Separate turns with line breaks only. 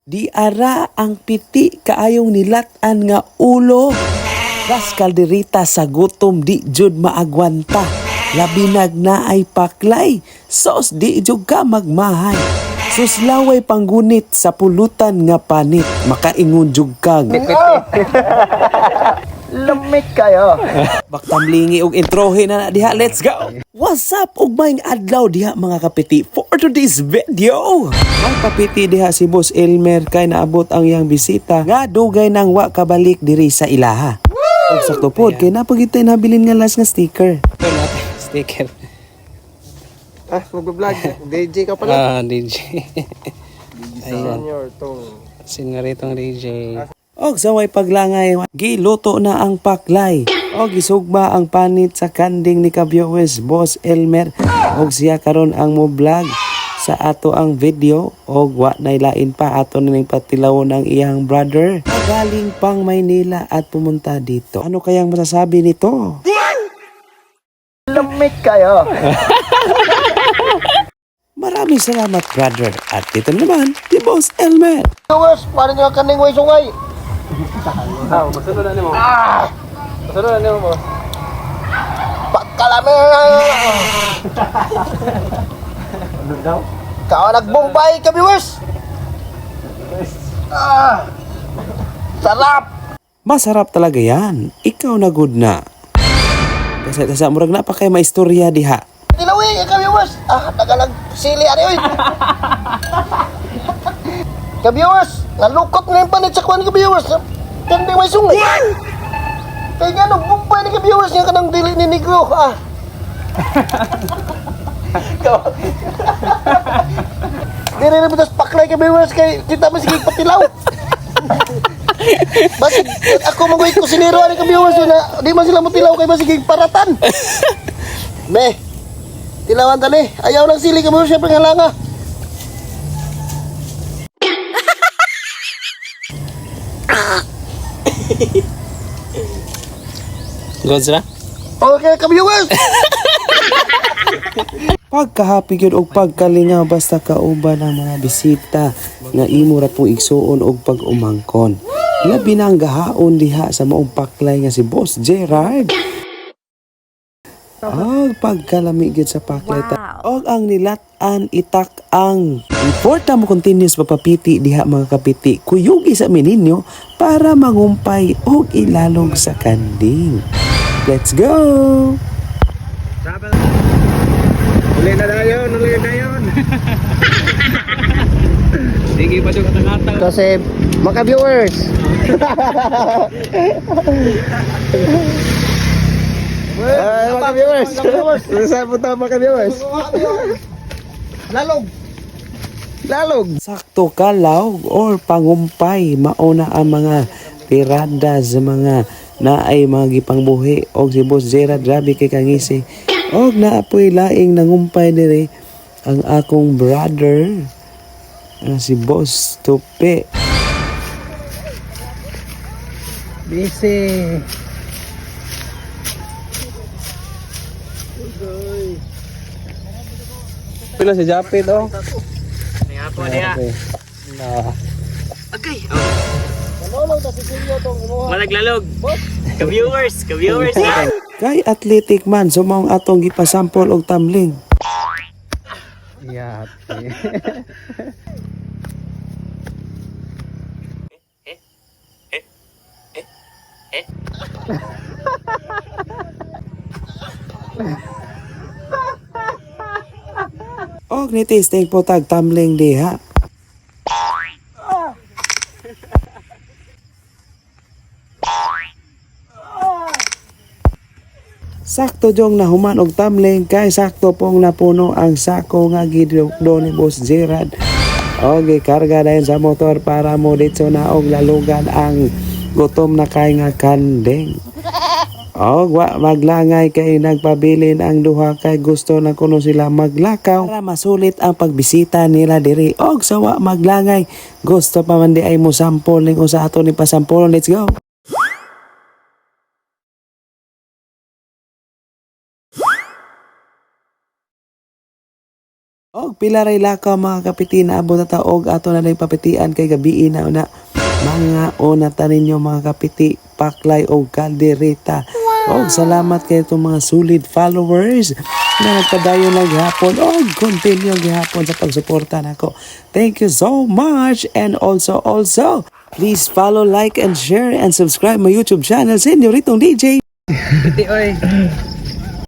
Di ara ang piti kaayong nilatan nga ulo. Ras kalderita sa gutom di jud maagwanta. Labi naay paklay, sos di jud ka magmahay. Suslaway panggunit sa pulutan nga panit, makaingon jud kag.
Lumit kayo.
Baktamlingi og introhin na diha, let's go! What's up ug maayong adlaw diha mga kapiti for today's video. May kapiti diha si Boss Elmer kay naabot ang iyang bisita nga dugay nang wa kabalik diri sa ilaha. Ug sakto pod kay napagitay nabilin nga last nga sticker.
Sticker.
Mag-vlog. DJ ka pala.
DJ. Ayan.
Senior tong.
Singaritong DJ.
Og sa way paglangay, giluto na ang paklay. Og gisugba ang panit sa kanding ni Kabyowes Boss Elmer. Og siya karon ang mo vlog sa ato ang video. Og wa nay lain pa ato ning patilawon ang iyang brother. Galing pang Maynila at pumunta dito. Ano kayang masasabi nito?
Lumit kayo.
Maraming salamat brother. At dito naman, si Boss Elmer.
Tuwas, paano nyo kaning way sungay?
Masunod na mo. Masunod na mo.
Pagkalami.
Ano daw?
Kao nagbumbay ka, viewers. Sarap.
Masarap talaga yan. Ikaw na good na. Kasi murag na pa kay maistorya diha.
Tilawi ka, viewers. Nagalag sili ari oy. Ka, viewers. Nalukot na yung panit sa kuwan ka, viewers. Tanding may sungay. Kaya nga, nagbumbay ni ka, viewers. Nga ka ng dili ni Negro. Dili na bitas paklay ka, viewers. Kaya kita mo sige patilaw. Basig, ako mag-wait ko siniro ani ka, viewers. Na, di man sila matilaw kay basig paratan. Me, tilawan tani. Ayaw lang sili ka, viewers. Siyempre nga langa.
Gods na?
Okay, ka, viewers.
Pagkahapi gyud og pagkalingaw basta kauban ang mga bisita nga imo ra pong igsuon og pag-umangkon. Labi na ang gahaon diha sa maong paklay nga si Boss Gerard. Og pagkalami gyud sa paklay og ang nilatan itak ang importa mo continuous papapiti diha mga kapiti. Kuyugi sa meninyo para mangumpay og ilalog sa kanding. Let's go!
Uli na dayon, uli na dayon. Sige pa doon katangataw.
Kasi, mga viewers. Mga viewers. Saan po tayo mga viewers? Lalog. Lalog.
Sakto kalawg or pangumpay mauna ang mga tirada sa mga naay mga gipangbuhi og si Boss Gerard grabe kay kangisi og naapoy laing nangumpay dire ang akong brother si Boss Tupi.
Busy.
Pila si Japit oh.
Nga po niya.
Okay.
Malaglalog. Ka-viewers.
Kay athletic man sumaong atong gipasampol og tumbling.
Yate.
Og ni testing po tag tumbling diha. Sakto jong nahuman og tumbling kay sakto pong napuno ang sako nga gidukdo ni Boss Gerard. Og gikarga dayon sa motor para mo dito na og lalugan ang gutom na kay nga kanding. Og wa maglangay kay nagpabilin ang duha kay gusto na kuno sila maglakaw para masulit ang pagbisita nila diri. Og sa wa maglangay gusto pa man di ay mo sampol ning usa ato ni pasampol. Let's go. Og pila ray lakaw mga kapiti na abot na taog ato na papitian kay gabi na una. Mga onata ninyo mga kapiti, paklay o kaldereta. Og salamat kay itong mga solid followers na nagpadayon lang gihapon o continue gihapon sa pagsuporta nako. Thank you so much, and also please follow, like and share and subscribe my YouTube channel Senyoritong DJ.
Piti, oy.